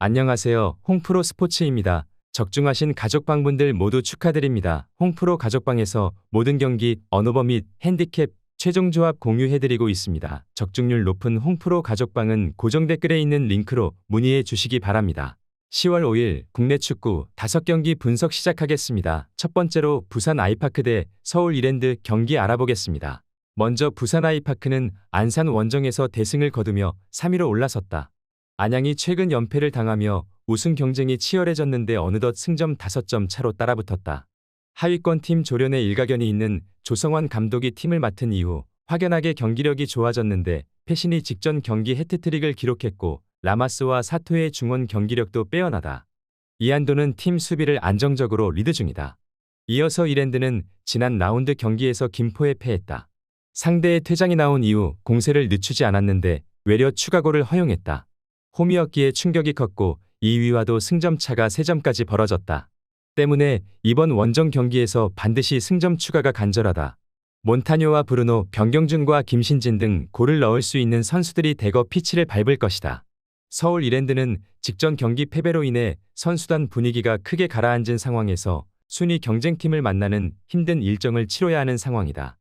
안녕하세요. 홍프로 스포츠입니다. 적중하신 가족방분들 모두 축하드립니다. 홍프로 가족방에서 모든 경기, 언어버 및 핸디캡, 최종 조합 공유해드리고 있습니다. 적중률 높은 홍프로 가족방은 고정 댓글에 있는 링크로 문의해 주시기 바랍니다. 10월 5일 국내 축구 5경기 분석 시작하겠습니다. 첫 번째로 부산 아이파크 대 서울 이랜드 경기 알아보겠습니다. 먼저 부산 아이파크는 안산 원정에서 대승을 거두며 3위로 올라섰다. 안양이 최근 연패를 당하며 우승 경쟁이 치열해졌는데 어느덧 승점 5점 차로 따라붙었다. 하위권 팀 조련의 일가견이 있는 조성환 감독이 팀을 맡은 이후 확연하게 경기력이 좋아졌는데 패신이 직전 경기 해트트릭을 기록했고 라마스와 사토의 중원 경기력도 빼어나다. 이한도는 팀 수비를 안정적으로 리드 중이다. 이어서 이랜드는 지난 라운드 경기에서 김포에 패했다. 상대의 퇴장이 나온 이후 공세를 늦추지 않았는데 외려 추가골을 허용했다. 홈이었기에 충격이 컸고 2위와도 승점차가 3점까지 벌어졌다. 때문에 이번 원정 경기에서 반드시 승점 추가가 간절하다. 몬타뇨와 브루노, 변경준과 김신진 등 골을 넣을 수 있는 선수들이 대거 피치를 밟을 것이다. 서울 이랜드는 직전 경기 패배로 인해 선수단 분위기가 크게 가라앉은 상황에서 순위 경쟁팀을 만나는 힘든 일정을 치러야 하는 상황이다.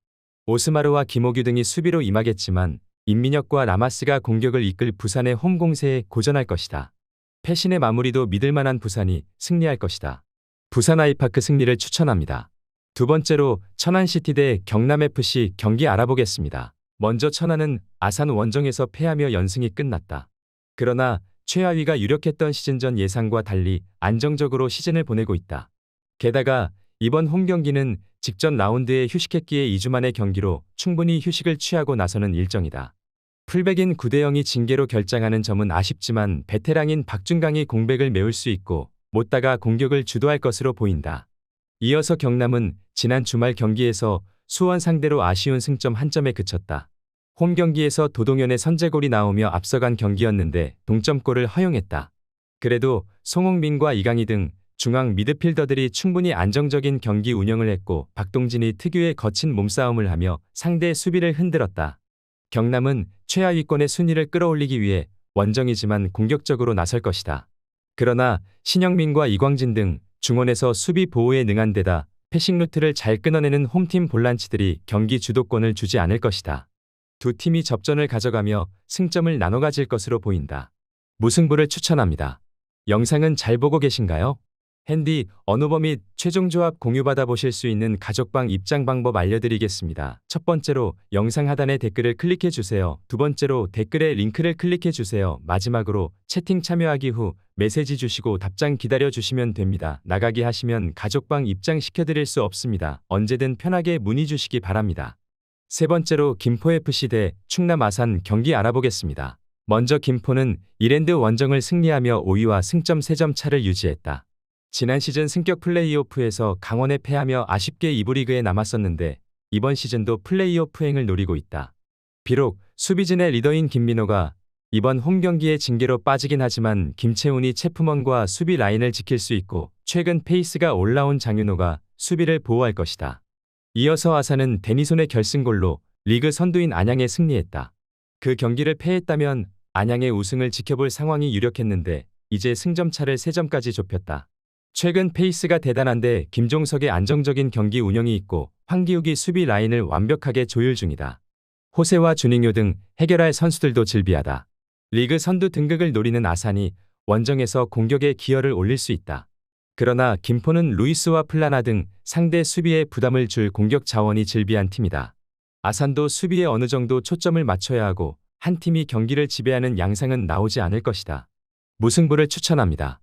오스마르와 김호규 등이 수비로 임하겠지만 임민혁과 라마스가 공격을 이끌 부산의 홈 공세에 고전할 것이다. 패신의 마무리도 믿을만한 부산이 승리할 것이다. 부산 아이파크 승리를 추천합니다. 두 번째로 천안시티 대 경남FC 경기 알아보겠습니다. 먼저 천안은 아산 원정에서 패하며 연승이 끝났다. 그러나 최하위가 유력했던 시즌 전 예상과 달리 안정적으로 시즌을 보내고 있다. 게다가 이번 홈 경기는 직전 라운드에 휴식했기에 2주 만의 경기로 충분히 휴식을 취하고 나서는 일정이다. 풀백인 구대영이 징계로 결장하는 점은 아쉽지만 베테랑인 박준강이 공백을 메울 수 있고 못다가 공격을 주도할 것으로 보인다. 이어서 경남은 지난 주말 경기에서 수원 상대로 아쉬운 승점 1점에 그쳤다. 홈 경기에서 도동현의 선제골이 나오며 앞서간 경기였는데 동점골을 허용했다. 그래도 송홍민과 이강희 등 중앙 미드필더들이 충분히 안정적인 경기 운영을 했고 박동진이 특유의 거친 몸싸움을 하며 상대 수비를 흔들었다. 경남은 최하위권의 순위를 끌어올리기 위해 원정이지만 공격적으로 나설 것이다. 그러나 신영민과 이광진 등 중원에서 수비 보호에 능한 데다 패싱 루트를 잘 끊어내는 홈팀 볼란치들이 경기 주도권을 주지 않을 것이다. 두 팀이 접전을 가져가며 승점을 나눠 가질 것으로 보인다. 무승부를 추천합니다. 영상은 잘 보고 계신가요? 핸디, 언어버 및 최종 조합 공유받아 보실 수 있는 가족방 입장 방법 알려드리겠습니다. 첫 번째로 영상 하단에 댓글을 클릭해 주세요. 두 번째로 댓글에 링크를 클릭해 주세요. 마지막으로 채팅 참여하기 후 메시지 주시고 답장 기다려 주시면 됩니다. 나가기 하시면 가족방 입장 시켜드릴 수 없습니다. 언제든 편하게 문의 주시기 바랍니다. 세 번째로 김포FC 대 충남 아산 경기 알아보겠습니다. 먼저 김포는 이랜드 원정을 승리하며 5위와 승점 3점 차를 유지했다. 지난 시즌 승격 플레이오프에서 강원에 패하며 아쉽게 2부 리그에 남았었는데 이번 시즌도 플레이오프행을 노리고 있다. 비록 수비진의 리더인 김민호가 이번 홈 경기에 징계로 빠지긴 하지만 김채훈이 체프먼과 수비 라인을 지킬 수 있고 최근 페이스가 올라온 장윤호가 수비를 보호할 것이다. 이어서 아산은 데니손의 결승골로 리그 선두인 안양에 승리했다. 그 경기를 패했다면 안양의 우승을 지켜볼 상황이 유력했는데 이제 승점차를 3점까지 좁혔다. 최근 페이스가 대단한데 김종석의 안정적인 경기 운영이 있고 황기욱이 수비 라인을 완벽하게 조율 중이다. 호세와 주닝요 등 해결할 선수들도 즐비하다. 리그 선두 등극을 노리는 아산이 원정에서 공격에 기여를 올릴 수 있다. 그러나 김포는 루이스와 플라나 등 상대 수비에 부담을 줄 공격 자원이 즐비한 팀이다. 아산도 수비에 어느 정도 초점을 맞춰야 하고 한 팀이 경기를 지배하는 양상은 나오지 않을 것이다. 무승부를 추천합니다.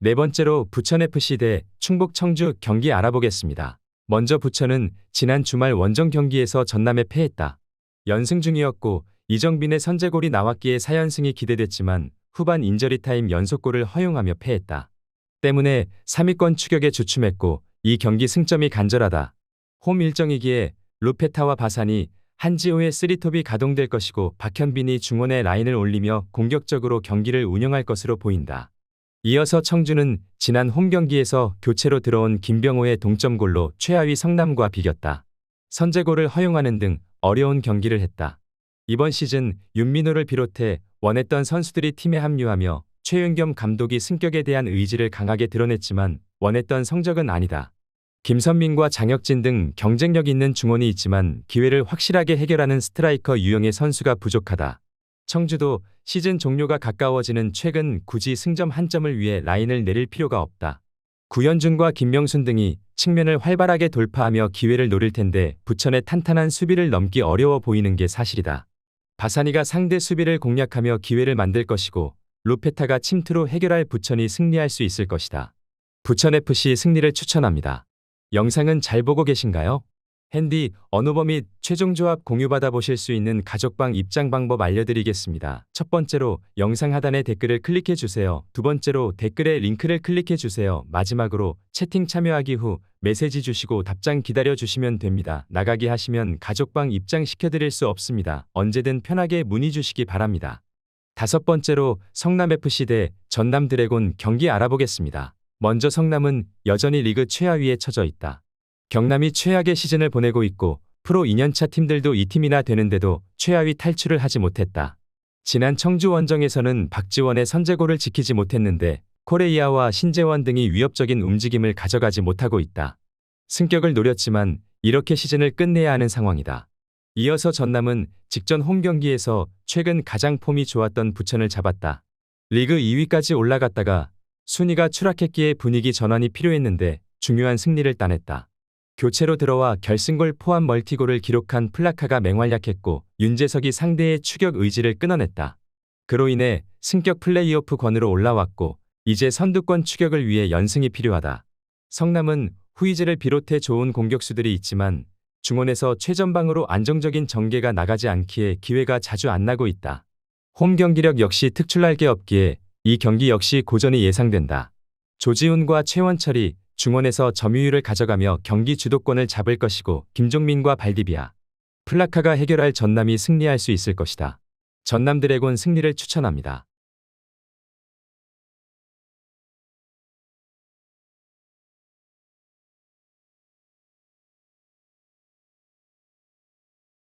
네 번째로 부천FC 대 충북 청주 경기 알아보겠습니다. 먼저 부천은 지난 주말 원정 경기에서 전남에 패했다. 연승 중이었고 이정빈의 선제골이 나왔기에 4연승이 기대됐지만 후반 인저리 타임 연속골을 허용하며 패했다. 때문에 3위권 추격에 주춤했고 이 경기 승점이 간절하다. 홈 일정이기에 루페타와 바산이 한지호의 3톱이 가동될 것이고 박현빈이 중원에 라인을 올리며 공격적으로 경기를 운영할 것으로 보인다. 이어서 청주는 지난 홈 경기에서 교체로 들어온 김병호의 동점골로 최하위 성남과 비겼다. 선제골을 허용하는 등 어려운 경기를 했다. 이번 시즌 윤민호를 비롯해 원했던 선수들이 팀에 합류하며 최윤겸 감독이 승격에 대한 의지를 강하게 드러냈지만 원했던 성적은 아니다. 김선민과 장혁진 등 경쟁력 있는 중원이 있지만 기회를 확실하게 해결하는 스트라이커 유형의 선수가 부족하다. 청주도 시즌 종료가 가까워지는 최근 굳이 승점 한 점을 위해 라인을 내릴 필요가 없다. 구현준과 김명순 등이 측면을 활발하게 돌파하며 기회를 노릴 텐데 부천의 탄탄한 수비를 넘기 어려워 보이는 게 사실이다. 바사니가 상대 수비를 공략하며 기회를 만들 것이고 루페타가 침투로 해결할 부천이 승리할 수 있을 것이다. 부천FC 승리를 추천합니다. 영상은 잘 보고 계신가요? 핸디, 언어버 및 최종 조합 공유받아 보실 수 있는 가족방 입장 방법 알려드리겠습니다. 첫 번째로 영상 하단에 댓글을 클릭해 주세요. 두 번째로 댓글에 링크를 클릭해 주세요. 마지막으로 채팅 참여하기 후 메시지 주시고 답장 기다려 주시면 됩니다. 나가기 하시면 가족방 입장 시켜드릴 수 없습니다. 언제든 편하게 문의 주시기 바랍니다. 다섯 번째로 성남FC 대 전남 드래곤 경기 알아보겠습니다. 먼저 성남은 여전히 리그 최하위에 처져 있다. 경남이 최악의 시즌을 보내고 있고 프로 2년차 팀들도 이 팀이나 되는데도 최하위 탈출을 하지 못했다. 지난 청주 원정에서는 박지원의 선제골을 지키지 못했는데 코레이아와 신재원 등이 위협적인 움직임을 가져가지 못하고 있다. 승격을 노렸지만 이렇게 시즌을 끝내야 하는 상황이다. 이어서 전남은 직전 홈 경기에서 최근 가장 폼이 좋았던 부천을 잡았다. 리그 2위까지 올라갔다가 순위가 추락했기에 분위기 전환이 필요했는데 중요한 승리를 따냈다. 교체로 들어와 결승골 포함 멀티골을 기록한 플라카가 맹활약했고 윤재석이 상대의 추격 의지를 끊어냈다. 그로 인해 승격 플레이오프 권으로 올라왔고 이제 선두권 추격을 위해 연승이 필요하다. 성남은 후이즈를 비롯해 좋은 공격수들이 있지만 중원에서 최전방으로 안정적인 전개가 나가지 않기에 기회가 자주 안 나고 있다. 홈 경기력 역시 특출날 게 없기에 이 경기 역시 고전이 예상된다. 조지훈과 최원철이 중원에서 점유율을 가져가며 경기 주도권을 잡을 것이고 김종민과 발디비아, 플라카가 해결할 전남이 승리할 수 있을 것이다. 전남 드래곤 승리를 추천합니다.